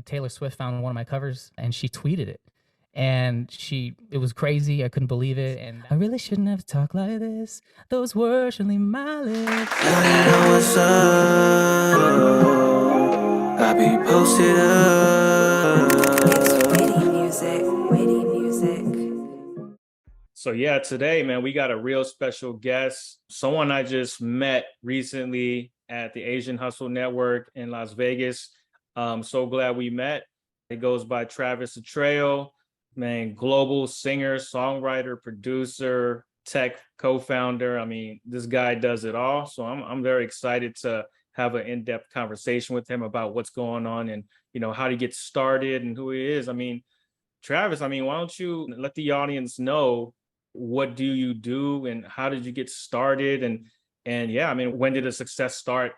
and Taylor Swift found one of my covers and she tweeted it. And it was crazy. I couldn't believe it. And I really shouldn't have talked like this. Those words should leave my lips. Now you know what's up. I be posted up. It's witty music, witty music. So yeah, today, man, we got a real special guest, someone I just met recently at the Asian Hustle Network in Las Vegas. So glad we met. It goes by Travis Atreo, man, global singer, songwriter, producer, tech co-founder. I mean, this guy does it all. So I'm very excited to have an in-depth conversation with him about what's going on and, how to get started and who he is. I mean, Travis, why don't you let the audience know, what do you do and how did you get started? And yeah, when did the success start,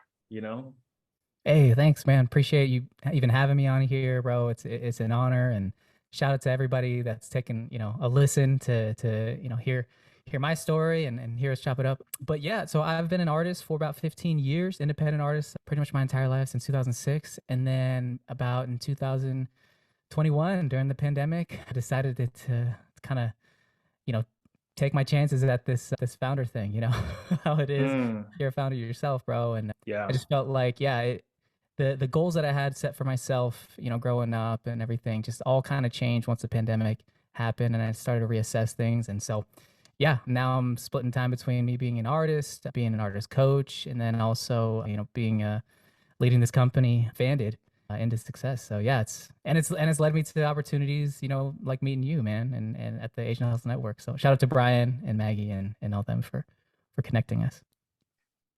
Hey, thanks, man. Appreciate you even having me on here, bro. It's an honor, and shout out to everybody that's taken, a listen to hear my story and hear us chop it up. But yeah, so I've been an artist for about 15 years, independent artist, pretty much my entire life since 2006. And then about in 2021, during the pandemic, I decided to kind of, take my chances at this founder thing, how it is. You're a founder yourself, bro. And Yeah. I just felt like, the goals that I had set for myself, growing up and everything, just all kind of changed once the pandemic happened and I started to reassess things. And so, yeah, now I'm splitting time between me being an artist, being an artist coach, and then also, being leading this company, Fandid, into success. So yeah, it's led me to opportunities, like meeting you, man, and at the Asian Hustle Network. So shout out to Brian and Maggie and all them for connecting us.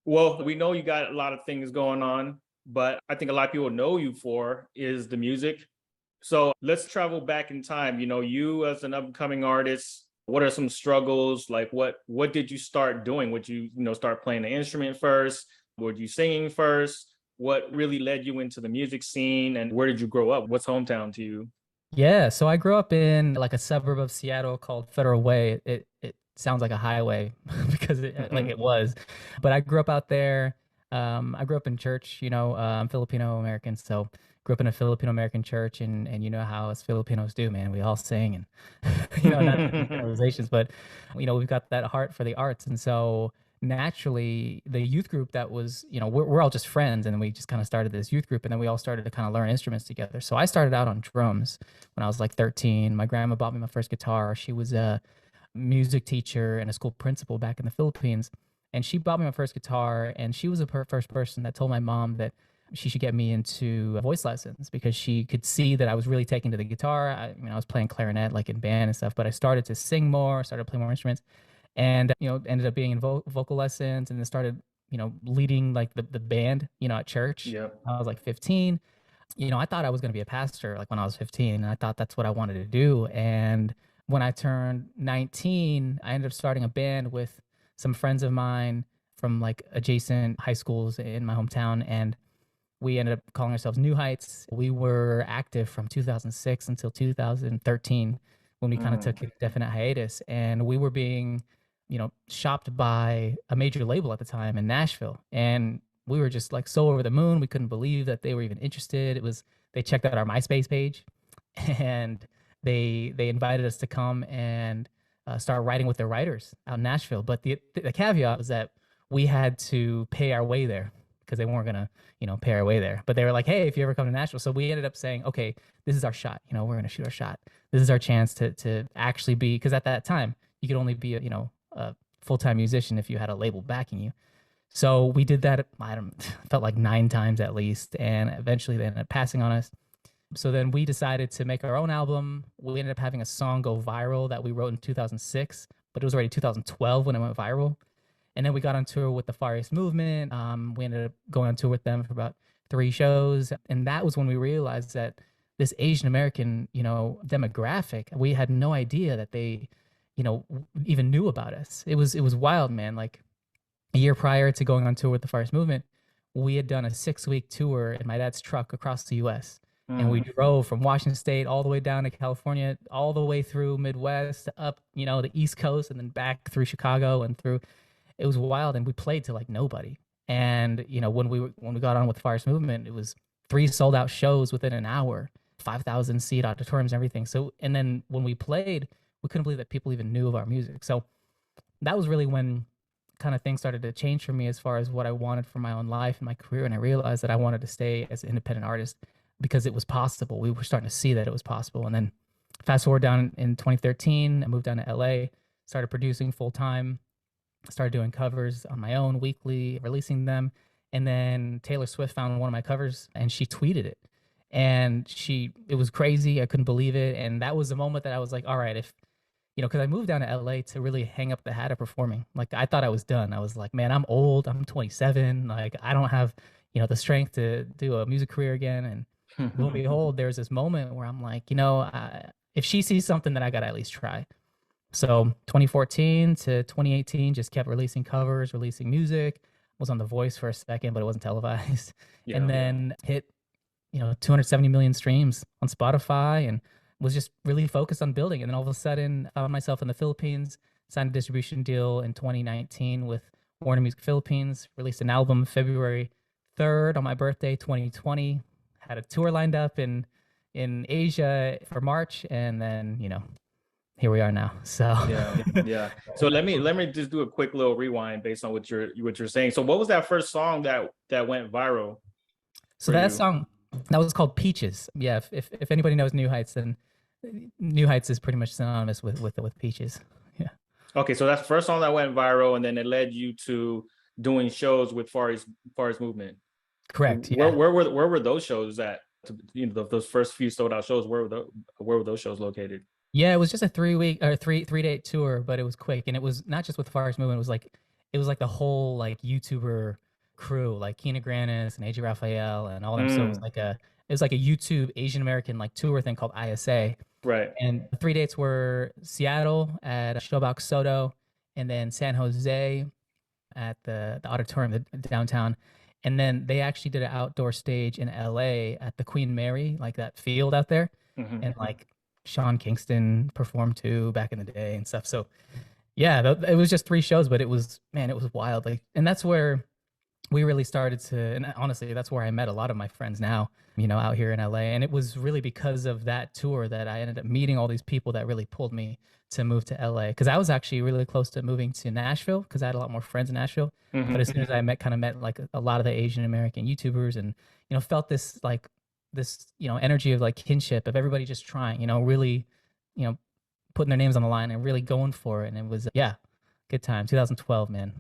Well, we know you got a lot of things going on, but I think a lot of people know you for is the music. So let's travel back in time. You as an upcoming artist, what are some struggles? Like what did you start doing? Would you, start playing the instrument first? Were you singing first? What really led you into the music scene and where did you grow up? What's hometown to you? Yeah, so I grew up in like a suburb of Seattle called Federal Way. It sounds like a highway because it was, but I grew up out there. I grew up in church. I'm Filipino American, so grew up in a Filipino American church, and you know how us Filipinos do, man. We all sing and not generalizations, but we've got that heart for the arts, and so naturally the youth group that was, we're all just friends, and we just kind of started this youth group, and then we all started to kind of learn instruments together. So I started out on drums when I was like 13. My grandma bought me my first guitar. She was a music teacher and a school principal back in the Philippines, and she bought me my first guitar, and she was the first person that told my mom that she should get me into voice lessons because she could see that I was really taking to the guitar. I was playing clarinet like in band and stuff, but I started to sing more, started playing more instruments, and ended up being in vocal lessons, and then started leading like the band at church. Yep. I was like 15. I thought I was going to be a pastor like when I was 15, and I thought that's what I wanted to do. And when I turned 19, I ended up starting a band with some friends of mine from like adjacent high schools in my hometown, and we ended up calling ourselves New Heights. We were active from 2006 until 2013 when we kind of took a definite hiatus, and we were being shopped by a major label at the time in Nashville. And we were just like so over the moon. We couldn't believe that they were even interested. They checked out our MySpace page and they invited us to come and start writing with their writers out in Nashville. But the caveat was that we had to pay our way there because they weren't gonna, pay our way there. But they were like, hey, if you ever come to Nashville. So we ended up saying, okay, this is our shot. We're gonna shoot our shot. This is our chance to actually be, because at that time you could only be a full-time musician if you had a label backing you. So we did that, felt like 9 times at least, and eventually they ended up passing on us. So then we decided to make our own album. We ended up having a song go viral that we wrote in 2006, but it was already 2012 when it went viral. And then we got on tour with the Far East Movement. We ended up going on tour with them for about 3 shows. And that was when we realized that this Asian American, demographic, we had no idea that they, even knew about us. It was wild, man. Like a year prior to going on tour with the Far East Movement, we had done a 6-week tour in my dad's truck across the U.S. And we drove from Washington State all the way down to California, all the way through Midwest, up, the East Coast, and then back through Chicago and through. It was wild, and we played to like nobody. And when we got on with the Far East Movement, it was 3 sold out shows within an hour, 5,000 seat auditoriums and everything. So, and then when we played, we couldn't believe that people even knew of our music. So that was really when kind of things started to change for me as far as what I wanted for my own life and my career. And I realized that I wanted to stay as an independent artist because it was possible. We were starting to see that it was possible. And then fast forward down in 2013, I moved down to LA, started producing full time, started doing covers on my own weekly, releasing them. And then Taylor Swift found one of my covers and she tweeted it. And it was crazy. I couldn't believe it. And that was the moment that I was like, all right, if, because I moved down to LA to really hang up the hat of performing. Like I thought I was done. I was like, man, I'm old. I'm 27. Like I don't have, the strength to do a music career again. And lo and behold, there's this moment where I'm like, if she sees something, then I got to at least try. So 2014 to 2018, just kept releasing covers, releasing music. Was on The Voice for a second, but it wasn't televised. Yeah, and then hit, 270 million streams on Spotify and was just really focused on building. And then all of a sudden, I found myself in the Philippines, signed a distribution deal in 2019 with Warner Music Philippines, released an album February 3rd on my birthday, 2020. Had a tour lined up in Asia for March, and then here we are now. So yeah. So let me just do a quick little rewind based on what you're saying. So what was that first song that went viral? So that song that was called Peaches. Yeah, if anybody knows New Heights, then New Heights is pretty much synonymous with Peaches. Yeah. Okay, so that's the first song that went viral, and then it led you to doing shows with Far East Movement. Correct. Yeah. Where were those shows at? Those first few sold out shows. Where were those shows located? Yeah, it was just a 3-week or three-day tour, but it was quick, and it was not just with Far East Movement. It was like the whole like YouTuber crew, like Kina Grannis and AJ Raphael and all them. So it was like a YouTube Asian American like tour thing called ISA. Right. And the 3 dates were Seattle at Showbox Soto, and then San Jose at the auditorium downtown. And then they actually did an outdoor stage in LA at the Queen Mary, like that field out there. Mm-hmm. And like Sean Kingston performed too back in the day and stuff. So yeah, it was just 3 shows, but it was wild. Like, and that's where we really started to, and honestly, that's where I met a lot of my friends now, out here in LA. And it was really because of that tour that I ended up meeting all these people that really pulled me to move to LA. Cause I was actually really close to moving to Nashville because I had a lot more friends in Nashville. Mm-hmm. But as soon as I met like a lot of the Asian American YouTubers and, felt this like, this, energy of like kinship of everybody just trying, really, putting their names on the line and really going for it. And it was, good time. 2012, man.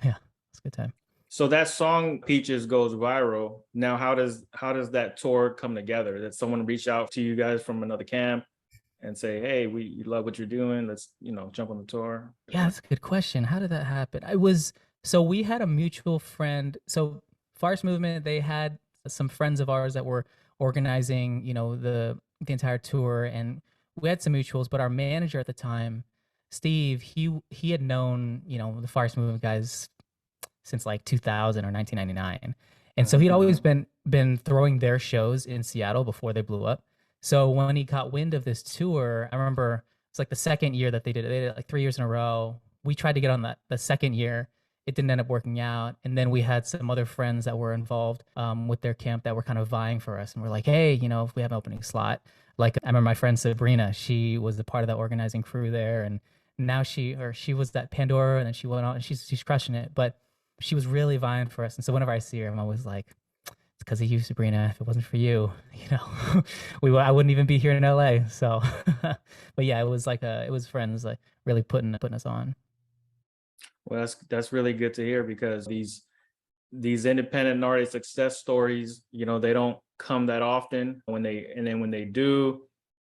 Yeah, it's a good time. So that song Peaches goes viral. Now, how does that tour come together? Did someone reach out to you guys from another camp and say, "Hey, we love what you're doing. Let's jump on the tour"? Yeah, that's a good question. How did that happen? So we had a mutual friend. So Far East Movement, they had some friends of ours that were organizing, the entire tour, and we had some mutuals. But our manager at the time, Steve, he had known the Far East Movement guys since like 2000 or 1999. And so he'd always been throwing their shows in Seattle before they blew up. So when he got wind of this tour, I remember it's like the second year that they did it like 3 years in a row. We tried to get on the second year. It didn't end up working out. And then we had some other friends that were involved with their camp that were kind of vying for us. And we're like, hey, if we have an opening slot. Like I remember my friend Sabrina, she was the part of that organizing crew there. And now she was at Pandora, and then she went on and she's crushing it. But she was really vying for us. And so whenever I see her, I'm always like, it's because of you, Sabrina. If it wasn't for you, I wouldn't even be here in LA. So, but yeah, it was friends like really putting us on. Well, that's really good to hear, because these independent artist success stories, they don't come that often. When they do,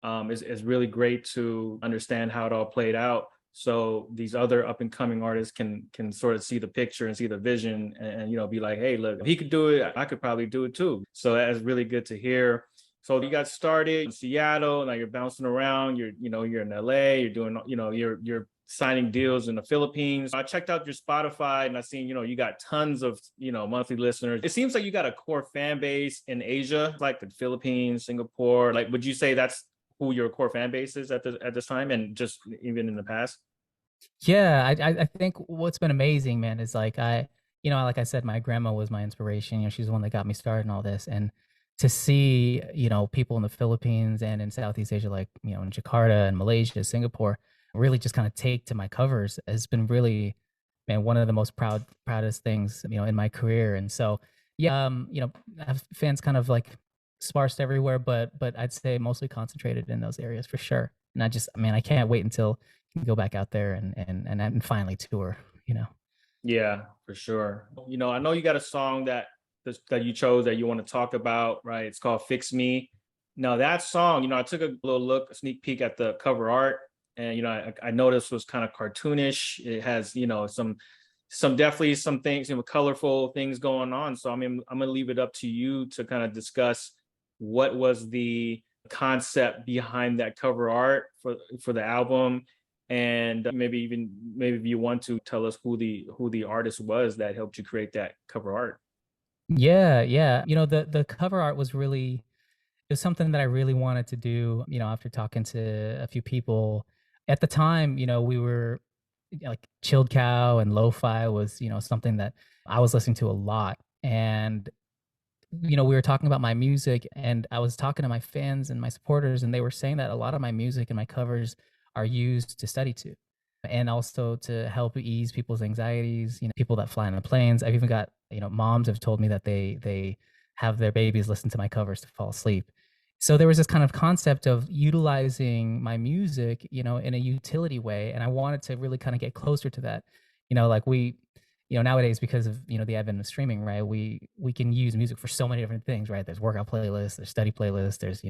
it's really great to understand how it all played out. So these other up and coming artists can sort of see the picture and see the vision and be like, hey, look, if he could do it, I could probably do it too. So that's really good to hear. So you got started in Seattle, now you're bouncing around, you're in LA, you're doing, you're signing deals in the Philippines. I checked out your Spotify and I seen, you got tons of, monthly listeners. It seems like you got a core fan base in Asia, like the Philippines, Singapore. Like, would you say that's who your core fan base is at this time, and just even in the past? Yeah, I think what's been amazing, man, is like like I said, my grandma was my inspiration. She's the one that got me started in all this. And to see, people in the Philippines and in Southeast Asia, like, in Jakarta and Malaysia, Singapore, really just kind of take to my covers has been really, man, one of the most proudest things, in my career. And so, yeah, I have fans kind of like sparsed everywhere, but I'd say mostly concentrated in those areas for sure. And I just, man, I can't wait until I can go back out there and finally tour, you know. Yeah, for sure. I know you got a song that you chose that you want to talk about, right? It's called "Fix Me." Now that song, I took a little look, a sneak peek at the cover art, and I noticed was kind of cartoonish. It has, some definitely some things, colorful things going on. So I mean, I'm gonna leave it up to you to kind of discuss what was the concept behind that cover art for the album, and maybe if you want to tell us who the artist was that helped you create that cover art. Yeah, yeah. The cover art was really, it was something that I really wanted to do, after talking to a few people. At the time, we were like chilled cow and lo-fi was, something that I was listening to a lot. And we were talking about my music, and I was talking to my fans and my supporters, and they were saying that a lot of my music and my covers are used to study to, and also to help ease people's anxieties. People that fly on the planes. I've even got, moms have told me that they have their babies listen to my covers to fall asleep. So there was this kind of concept of utilizing my music, in a utility way, and I wanted to really kind of get closer to that. Like nowadays, because of, the advent of streaming, right? We can use music for so many different things, right? There's workout playlists, there's study playlists, there's,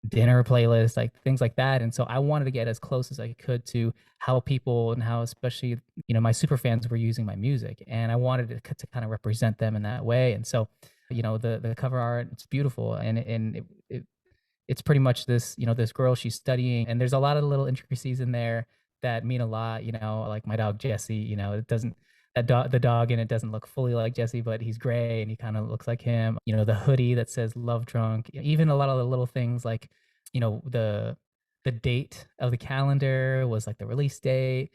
dinner playlists, like things like that. And so I wanted to get as close as I could to how people and how especially, my super fans were using my music. And I wanted to kind of represent them in that way. And so, the cover art, it's beautiful. It's pretty much this, this girl, she's studying, and there's a lot of little intricacies in there that mean a lot, like my dog Jesse, it doesn't, the dog in it doesn't look fully like Jesse, but he's gray and he kind of looks like him. The hoodie that says "Love Drunk." Even a lot of the little things like, the date of the calendar was like the release date,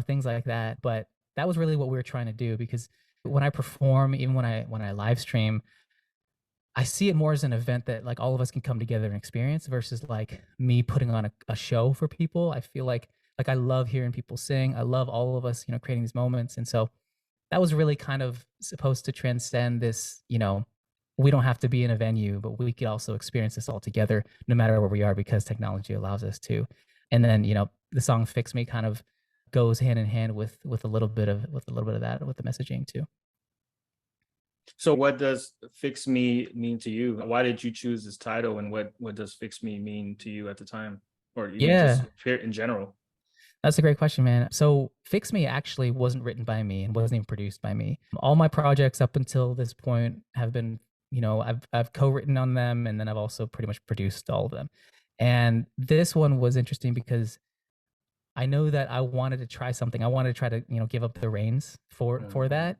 things like that. But that was really what we were trying to do, because when I perform, even when I live stream, I see it more as an event that like all of us can come together and experience versus like me putting on a show for people. I feel like I love hearing people sing. I love all of us, creating these moments. And so that was really kind of supposed to transcend this, we don't have to be in a venue, but we could also experience this all together no matter where we are, because technology allows us to. And then, the song "Fix Me" kind of goes hand in hand with a little bit of that with the messaging too. So what does "Fix Me" mean to you? Why did you choose this title, and what does "Fix Me" mean to you at the time, or even just Yeah. in general? That's a great question, man. So Fix Me actually wasn't written by me and wasn't even produced by me. All my projects up until this point have been, I've co-written on them, and then I've also pretty much produced all of them. And this one was interesting because I know that I wanted to try something. I wanted to try to, give up the reins for Mhm. that,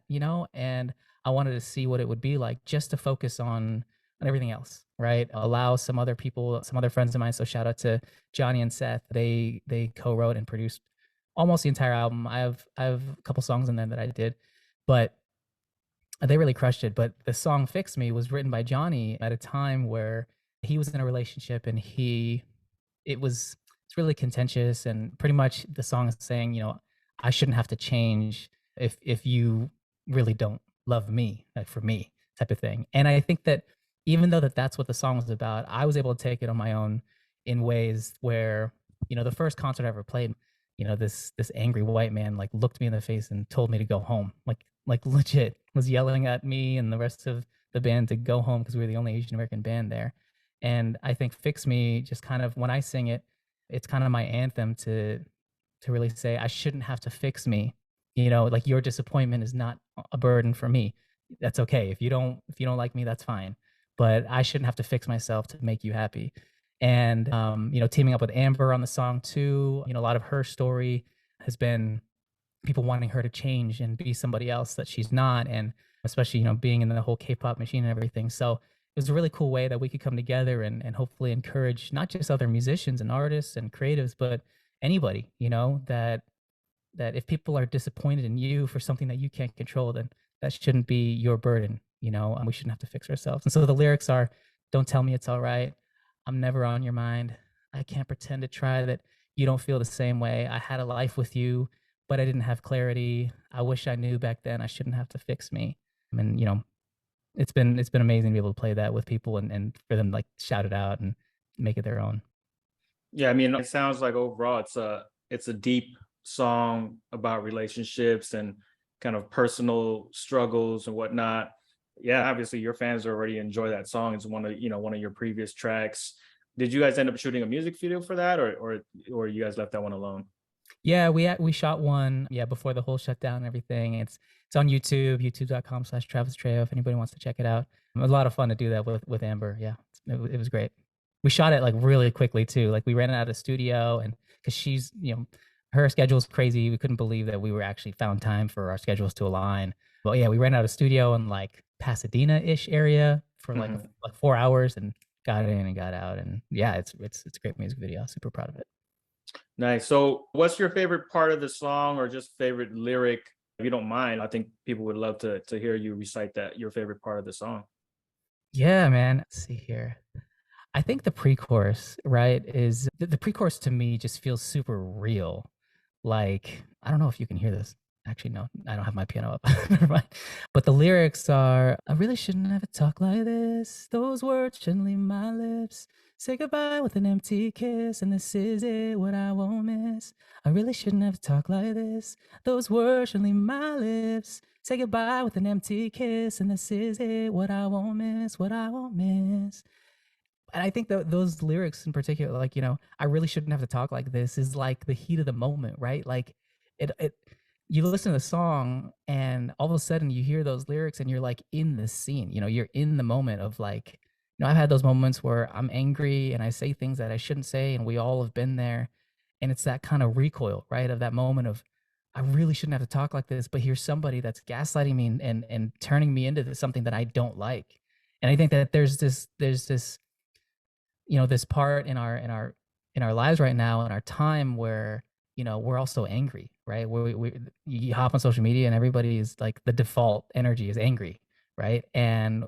and I wanted to see what it would be like just to focus on everything else, right? Allow some other people, some other friends of mine. So shout out to Johnny and Seth. They co-wrote and produced almost the entire album. I have a couple songs in there that I did, but they really crushed it. But the song "Fix Me" was written by Johnny at a time where he was in a relationship, and it's really contentious, and pretty much the song is saying, I shouldn't have to change if you really don't love me, like for me, type of thing. And I think that even though that's what the song was about, I was able to take it on my own in ways where, the first concert I ever played, this angry white man like looked me in the face and told me to go home. Like legit was yelling at me and the rest of the band to go home because we were the only Asian American band there. And I think "Fix Me" just kind of, when I sing it, it's kind of my anthem to really say I shouldn't have to fix me. Like your disappointment is not a burden for me. That's okay. If you don't like me, that's fine. But I shouldn't have to fix myself to make you happy. And teaming up with Amber on the song too, a lot of her story has been people wanting her to change and be somebody else that she's not, and especially being in the whole K-pop machine and everything. So it was a really cool way that we could come together and hopefully encourage not just other musicians and artists and creatives, but anybody, that if people are disappointed in you for something that you can't control, then that shouldn't be your burden, and we shouldn't have to fix ourselves. And so the lyrics are, Don't tell me it's all right. I'm never on your mind. I can't pretend to try that you don't feel the same way. I had a life with you, but I didn't have clarity. I wish I knew back then I shouldn't have to fix me. And it's been amazing to be able to play that with people and for them to, like, shout it out and make it their own. Yeah, I mean, it sounds like overall it's a deep song about relationships and kind of personal struggles and whatnot. Yeah, obviously your fans already enjoy that song. It's one of your previous tracks. Did you guys end up shooting a music video for that, or you guys left that one alone? Yeah, we shot one, yeah, before the whole shutdown and everything. It's on YouTube, youtube.com/Travis Atreo if anybody wants to check it out. It was a lot of fun to do that with Amber. Yeah, it was great. We shot it like really quickly too. Like we ran out of studio, and because she's, her schedule's crazy. We couldn't believe that we were actually found time for our schedules to align. But yeah, we ran out of studio in like Pasadena-ish area for like Mhm. like 4 hours and got in and got out. And yeah, it's a great music video. Super proud of it. Nice. So, what's your favorite part of the song, or just favorite lyric? If you don't mind, I think people would love to hear you recite that your favorite part of the song. Yeah, man. Let's see here. I think the pre-chorus, right, is the pre-chorus to me just feels super real. Like, I don't know if you can hear this. Actually, no, I don't have my piano up. Never mind. But the lyrics are, I really shouldn't have to talk like this. Those words shouldn't leave my lips. Say goodbye with an empty kiss, and this is it, what I won't miss. I really shouldn't have to talk like this. Those words shouldn't leave my lips. Say goodbye with an empty kiss, and this is it, what I won't miss, what I won't miss. And I think that those lyrics in particular, like, I really shouldn't have to talk like this, is like the heat of the moment, right? Like it you listen to the song and all of a sudden you hear those lyrics and you're like in the scene, you're in the moment of like, I've had those moments where I'm angry and I say things that I shouldn't say, and we all have been there. And it's that kind of recoil, right? Of that moment of, I really shouldn't have to talk like this, but here's somebody that's gaslighting me and turning me into something that I don't like. And I think that there's this this part in our lives right now, in our time, where we're all so angry, right? Where we you hop on social media and everybody is like, the default energy is angry, right? And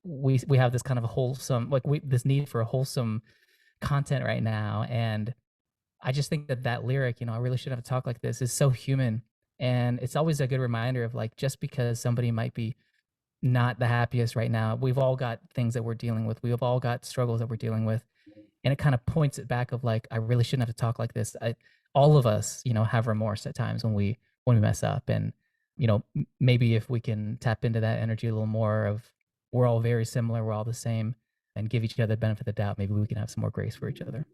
we have this kind of a wholesome, like, this need for a wholesome content right now. And I just think that that lyric, I really shouldn't have to talk like this, is so human. And it's always a good reminder of, like, just because somebody might be not the happiest right now, we've all got things that we're dealing with. We've all got struggles that we're dealing with. And it kind of points it back of like, I really shouldn't have to talk like this. All of us, have remorse at times when we mess up. And, maybe if we can tap into that energy a little more of, we're all very similar, we're all the same, and give each other the benefit of the doubt, maybe we can have some more grace for each other.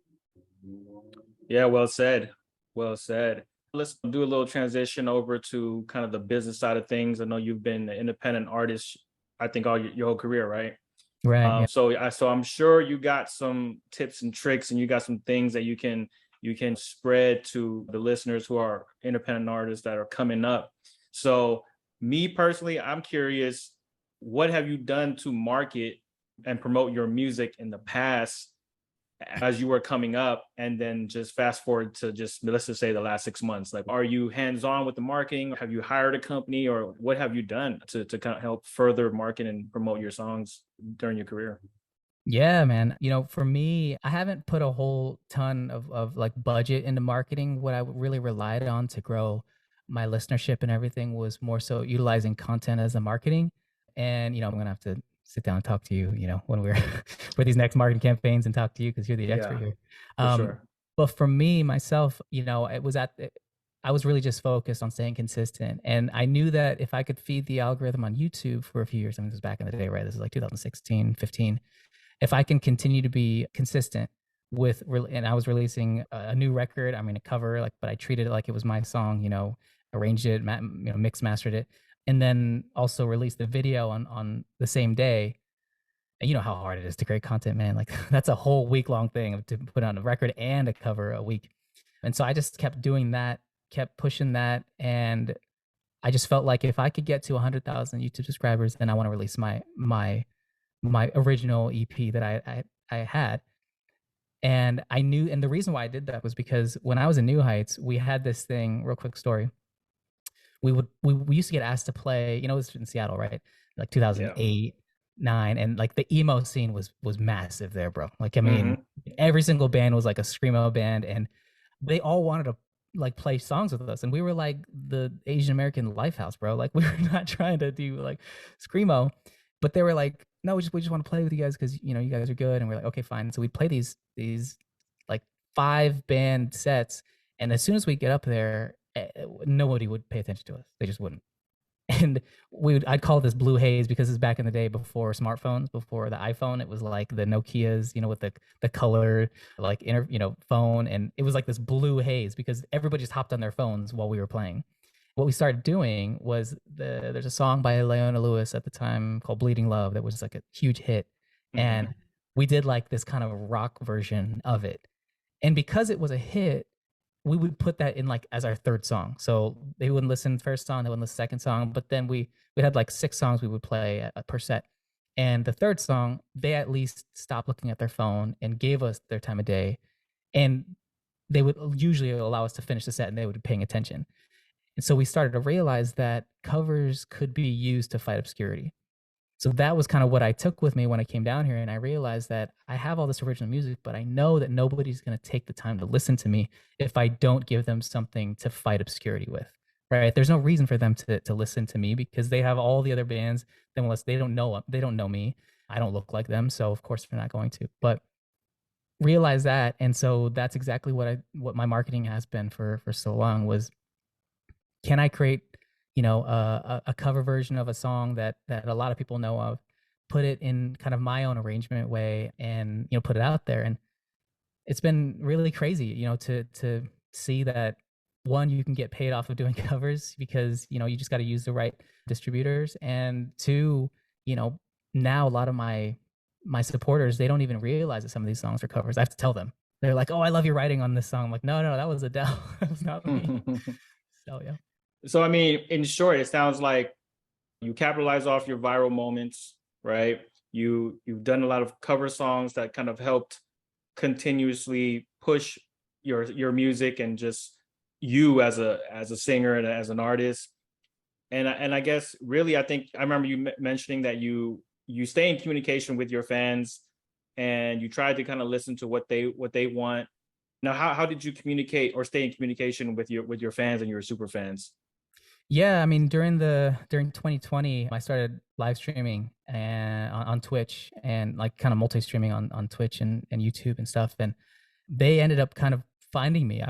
Yeah, well said. Well said. Let's do a little transition over to kind of the business side of things. I know you've been an independent artist, I think all your whole career, right? Right. Yeah. So I'm sure you got some tips and tricks, and you got some things that you can spread to the listeners who are independent artists that are coming up. So me personally, I'm curious, what have you done to market and promote your music in the past as you were coming up, and then just fast forward to, just let's just say, the last 6 months? Like, are you hands-on with the marketing? Have you hired a company, or what have you done to kind of help further market and promote your songs during your career? Yeah, man. For me, I haven't put a whole ton of like budget into marketing. What I really relied on to grow my listenership and everything was more so utilizing content as a marketing. And, I'm gonna have to sit down and talk to you, when we're for these next marketing campaigns, and talk to you because you're the expert Yeah, here. for Um, sure. but for me, myself, I was really just focused on staying consistent. And I knew that if I could feed the algorithm on YouTube for a few years, I mean, this was back in the day, right? This is like 2016, 15. If I can continue to be consistent and I was releasing a new record, I mean, a cover, like, but I treated it like it was my song, arranged it, mix mastered it, and then also released the video on the same day. And you know how hard it is to create content, man. Like, that's a whole week long thing to put on a record and a cover a week. And so I just kept doing that, kept pushing that, and I just felt like if I could get to 100,000 YouTube subscribers, then I want to release my original EP that I had. And I knew, and the reason why I did that was because when I was in New Heights, we had this thing, real quick story. We used to get asked to play, this was in Seattle, right? Like Yeah. 2008. and like the emo scene was massive there, bro. Like I mean, Hmm. every single band was like a screamo band, and they all wanted to like play songs with us, and we were like the Asian American Lifehouse, bro. Like we were not trying to do like screamo, but they were like, no, we just want to play with you guys because you know you guys are good, and we're like, okay, fine. So we'd play these like 5 band sets, and as soon as we get up there, nobody would pay attention to us. They just wouldn't. And I'd call this blue haze because it's back in the day before smartphones, before the iPhone. It was like the Nokias, you know, with the color like phone, and it was like this blue haze because everybody just hopped on their phones while we were playing. What we started doing was there's a song by Leona Lewis at the time called Bleeding Love that was like a huge hit, Hmm. and we did like this kind of rock version of it. And because it was a hit, we would put that in like as our third song. So they wouldn't listen first song, they wouldn't listen second song, but then we had like 6 songs we would play per set. And the third song, they at least stopped looking at their phone and gave us their time of day. And they would usually allow us to finish the set and they would be paying attention. And so we started to realize that covers could be used to fight obscurity. So that was kind of what I took with me when I came down here, and I realized that I have all this original music, but I know that nobody's going to take the time to listen to me if I don't give them something to fight obscurity with. Right? There's no reason for them to listen to me because they have all the other bands. Then unless they don't know me. I don't look like them, so of course they're not going to. But realize that, and so that's exactly what my marketing has been for so long was, can I create, a cover version of a song that a lot of people know of, put it in kind of my own arrangement way, and put it out there. And it's been really crazy, to see that one, you can get paid off of doing covers because you just got to use the right distributors, and two, you know, now a lot of my supporters, they don't even realize that some of these songs are covers. I have to tell them. They're like, "Oh, I love you writing on this song." I'm like, "No, no, that was Adele. That was not me." So yeah. So, I mean, in short, it sounds like you capitalize off your viral moments, right? You've done a lot of cover songs that kind of helped continuously push your music and just you as a singer and as an artist. And I guess really, I think I remember you mentioning that you stay in communication with your fans and you try to kind of listen to what they want. Now, how did you communicate or stay in communication with your fans and your super fans? Yeah, I mean, during 2020, I started live streaming and on Twitch, and like kind of multi-streaming on Twitch and YouTube and stuff. And they ended up kind of finding me.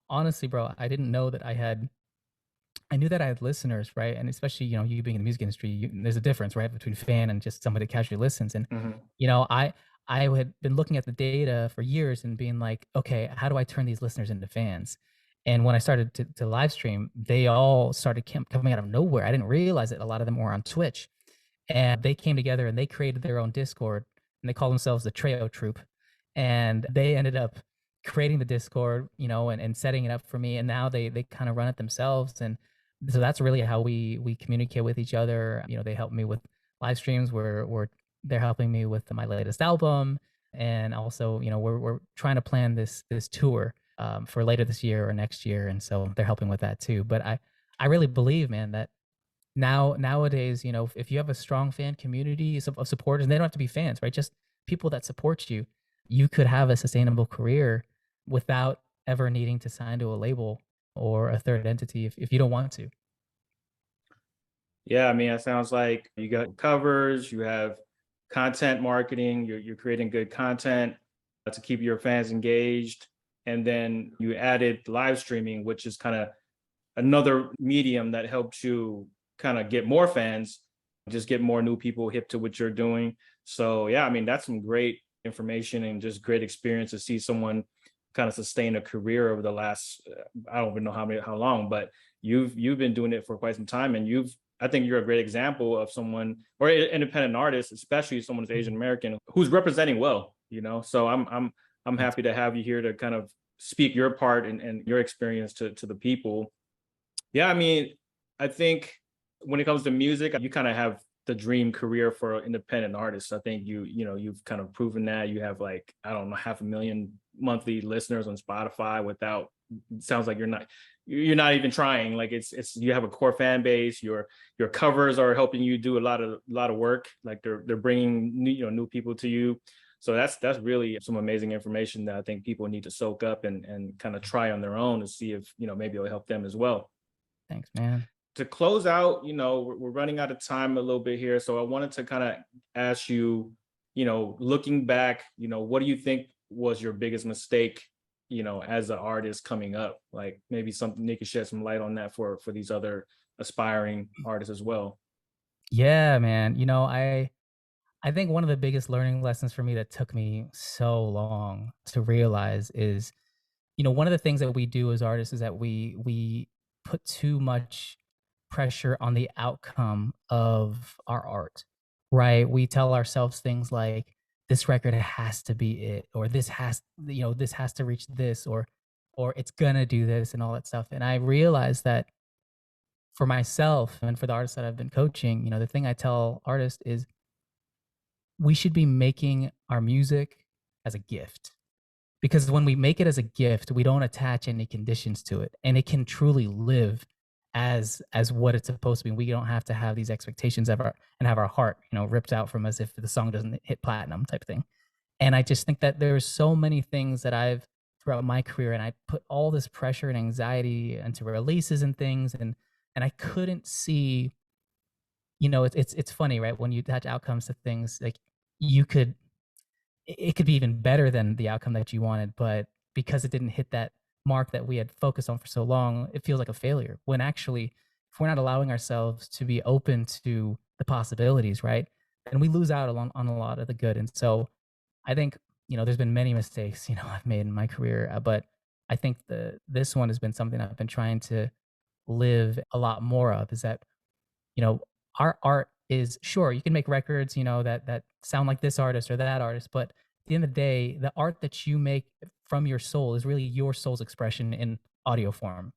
Honestly, bro, I didn't know that I knew that I had listeners, right? And especially, you being in the music industry, there's a difference, right, between fan and just somebody that casually listens. And Hmm. you know, I I had been looking at the data for years and being like, okay, how do I turn these listeners into fans? And when I started to live stream, they all started coming out of nowhere. I didn't realize that a lot of them were on Twitch, and they came together and they created their own Discord, and they call themselves the Treo Troop. And they ended up creating the Discord, and setting it up for me. And now they kind of run it themselves. And so that's really how we communicate with each other. They help me with live streams where they're helping me with my latest album. And also, we're trying to plan this tour for later this year or next year. And so they're helping with that too. But I really believe, man, that nowadays, if you have a strong fan community of supporters, and they don't have to be fans, right? Just people that support you, you could have a sustainable career without ever needing to sign to a label or a third entity if you don't want to. Yeah, I mean, it sounds like you got covers, you have content marketing, you're creating good content to keep your fans engaged. And then you added live streaming, which is kind of another medium that helps you kind of get more fans, just get more new people hip to what you're doing. So yeah, I mean, that's some great information and just great experience to see someone kind of sustain a career over the last I don't even know how long, but you've been doing it for quite some time, and I think you're a great example of someone or an independent artist, especially someone who's Asian Mhm. American who's representing well. So I'm Thanks. happy to have you here to kind of speak your part and your experience to the people. Yeah, I mean, I think when it comes to music, you kind of have the dream career for independent artists. I think you've kind of proven that. You have like, I don't know, 500,000 monthly listeners on Spotify without, it sounds like you're not, you're not even trying. Like it's you have a core fan base. Your covers are helping you do a lot of work. Like they're bringing new people to you. So that's really some amazing information that I think people need to soak up and kind of try on their own to see if maybe it'll help them as well. Thanks, man. To close out, we're running out of time a little bit here. So I wanted to kind of ask you, looking back, what do you think was your biggest mistake, as an artist coming up? Like maybe something you could shed some light on that for these other aspiring artists as well. Yeah, man. I think one of the biggest learning lessons for me that took me so long to realize is, one of the things that we do as artists is that we put too much pressure on the outcome of our art, right? We tell ourselves things like this record has to be it, or this has to reach this, or it's gonna do this and all that stuff. And I realized that for myself and for the artists that I've been coaching, the thing I tell artists is we should be making our music as a gift, because when we make it as a gift, we don't attach any conditions to it, and it can truly live as what it's supposed to be. We don't have to have these expectations of our and have our heart ripped out from us if the song doesn't hit platinum type thing. And I just think that there's so many things that I've throughout my career, and I put all this pressure and anxiety into releases and things, and I couldn't see. It's funny, right? When you attach outcomes to things, like you could it could be even better than the outcome that you wanted, but because it didn't hit that mark that we had focused on for so long, it feels like a failure. When actually, if we're not allowing ourselves to be open to the possibilities, right, then we lose out on a lot of the good. And so I think there's been many mistakes I've made in my career, but I think this one has been something I've been trying to live a lot more of. Is that you know, our art is, sure, you can make records, that sound like this artist or that artist, but at the end of the day, the art that you make from your soul is really your soul's expression in audio form.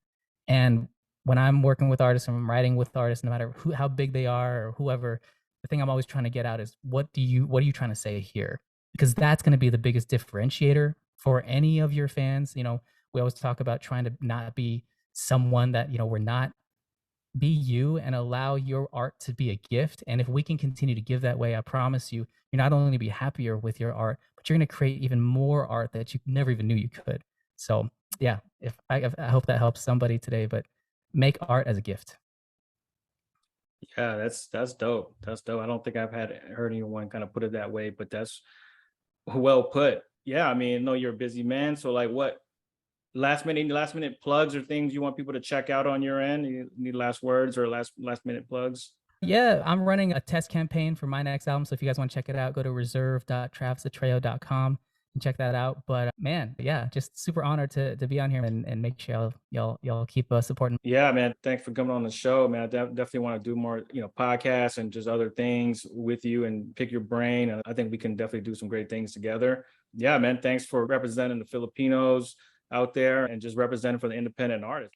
And when I'm working with artists and I'm writing with artists, no matter how big they are or whoever, the thing I'm always trying to get out is what are you trying to say here? Because that's going to be the biggest differentiator for any of your fans. We always talk about trying to not be someone that we're not. Be you and allow your art to be a gift. And if we can continue to give that way, I promise you, you're not only going to be happier with your art, but you're going to create even more art that you never even knew you could. So yeah, if I hope that helps somebody today, but make art as a gift. Yeah, that's dope. That's dope. I don't think I've heard anyone kind of put it that way, but that's well put. Yeah, I mean, no, you're a busy man. So like what last minute plugs or things you want people to check out on your end? You need last words or last minute plugs? Yeah, I'm running a test campaign for my next album. So if you guys want to check it out, go to reserve.travisatreo.com and check that out. But man, yeah, just super honored to be on here and make sure y'all keep supporting. Yeah, man. Thanks for coming on the show, man. I definitely want to do more, podcasts and just other things with you and pick your brain. And I think we can definitely do some great things together. Yeah, man. Thanks for representing the Filipinos out there and just representing for the independent artists.